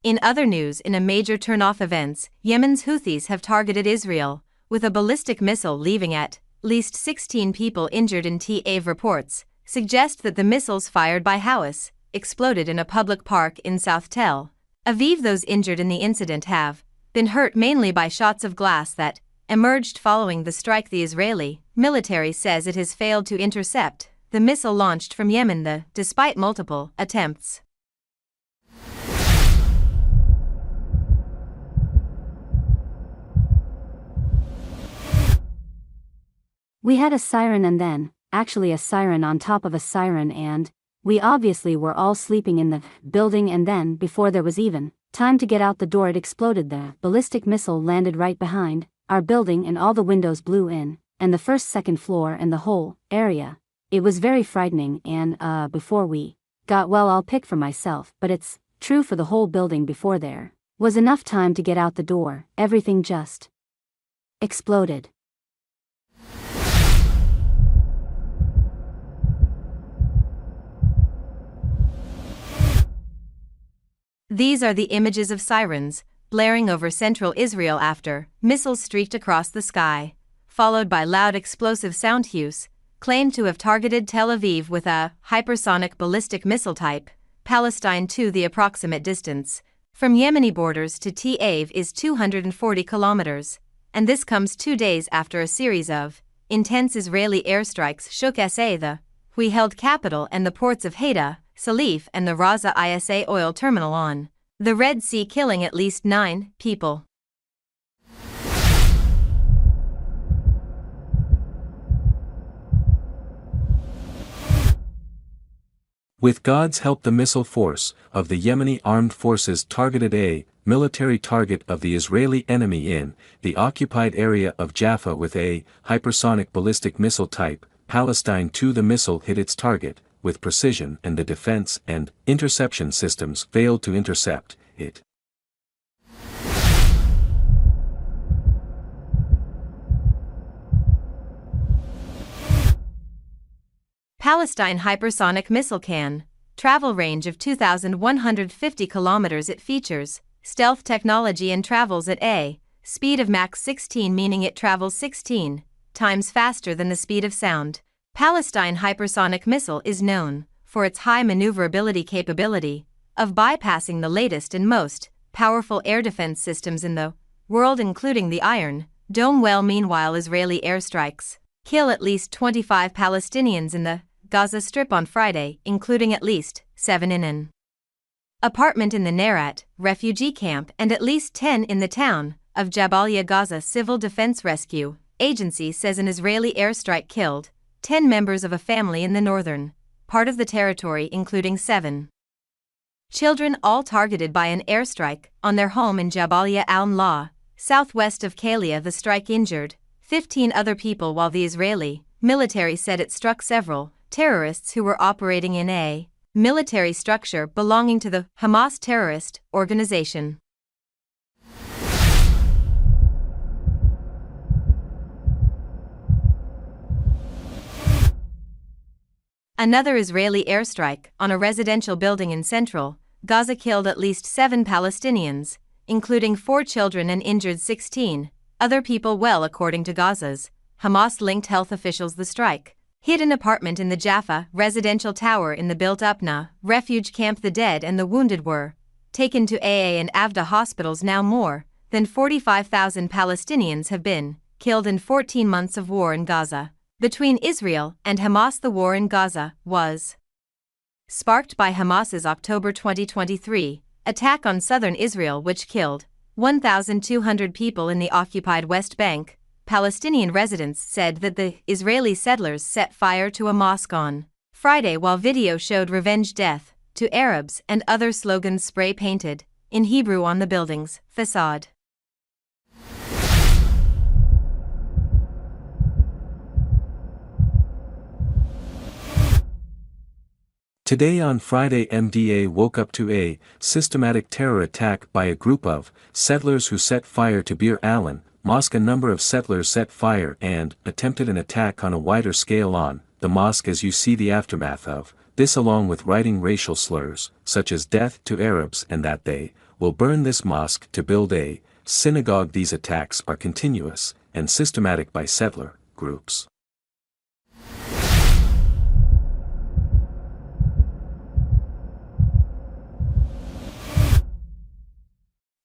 In other news, in a major turn-off events, Yemen's Houthis have targeted Israel, with a ballistic missile leaving at least 16 people injured in Tel Aviv. Reports suggest that the missiles fired by Houthis exploded in a public park in South Tel Aviv. Those injured in the incident have been hurt mainly by shots of glass that emerged following the strike. The Israeli military says it has failed to intercept the missile launched from Yemen, despite multiple attempts. We had a siren and then, actually a siren on top of a siren, and we obviously were all sleeping in the building, and then before there was even time to get out the door it exploded. The ballistic missile landed right behind our building and all the windows blew in, and the first, second floor and the whole area. It was very frightening, and before we got, well, I'll pick for myself, but it's true for the whole building. Before there was enough time to get out the door, everything just exploded. These are the images of sirens blaring over central Israel after missiles streaked across the sky, followed by loud explosive sound. Houthis claimed to have targeted Tel Aviv with a hypersonic ballistic missile type Palestine. The approximate distance from Yemeni borders to Tel Aviv is 240 kilometers, and this comes 2 days after a series of intense Israeli airstrikes shook the held capital and the ports of Haifa, Salif and the Raza ISA oil terminal on the Red Sea, killing at least 9 people. With God's help, the missile force of the Yemeni armed forces targeted a military target of the Israeli enemy in the occupied area of Jaffa with a hypersonic ballistic missile type Palestine. The missile hit its target with precision, and the defense and interception systems failed to intercept it. Palestine hypersonic missile can travel range of 2,150 kilometers. It features stealth technology and travels at a speed of Mach 16, meaning it travels 16 times faster than the speed of sound. Palestine hypersonic missile is known for its high maneuverability capability of bypassing the latest and most powerful air defense systems in the world, including the Iron Dome. Meanwhile, Israeli airstrikes kill at least 25 Palestinians in the Gaza Strip on Friday, including at least 7 in an apartment in the Nerat refugee camp and at least 10 in the town of Jabalia. Gaza Civil Defense Rescue Agency says an Israeli airstrike killed 10 members of a family in the northern part of the territory, including 7 children, all targeted by an airstrike on their home in Jabalia al-Mla, southwest of Kalia. The strike injured 15 other people, while the Israeli military said it struck several terrorists who were operating in a military structure belonging to the Hamas terrorist organization. Another Israeli airstrike on a residential building in central Gaza killed at least 7 Palestinians, including 4 children, and injured 16 other people. According to Gaza's Hamas-linked health officials, the strike hit an apartment in the Jaffa residential tower in the built-up refuge camp. The dead and the wounded were taken to AA and Avda hospitals. Now more than 45,000 Palestinians have been killed in 14 months of war in Gaza. Between Israel and Hamas, the war in Gaza was sparked by Hamas's October 2023 attack on southern Israel, which killed 1,200 people in the occupied West Bank. Palestinian residents said that the Israeli settlers set fire to a mosque on Friday, while video showed "Revenge Death to Arabs" and other slogans spray-painted in Hebrew on the building's facade. Today on Friday, MDA woke up to a systematic terror attack by a group of settlers who set fire to Bir Alan Mosque. A number of settlers set fire and attempted an attack on a wider scale on the mosque, as you see the aftermath of this, along with writing racial slurs, such as "death to Arabs" and that they will burn this mosque to build a synagogue. These attacks are continuous and systematic by settler groups.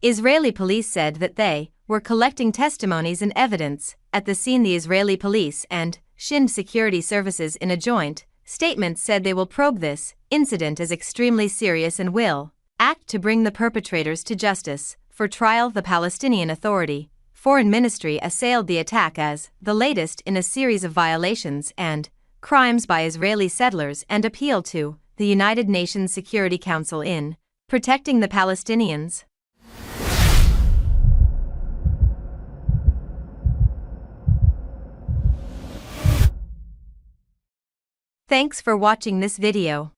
Israeli police said that they were collecting testimonies and evidence at the scene. The Israeli police and Shin security services in a joint statement said they will probe this incident as extremely serious and will act to bring the perpetrators to justice for trial. The Palestinian Authority Foreign Ministry assailed the attack as the latest in a series of violations and crimes by Israeli settlers and appealed to the United Nations Security Council in protecting the Palestinians. Thanks for watching this video.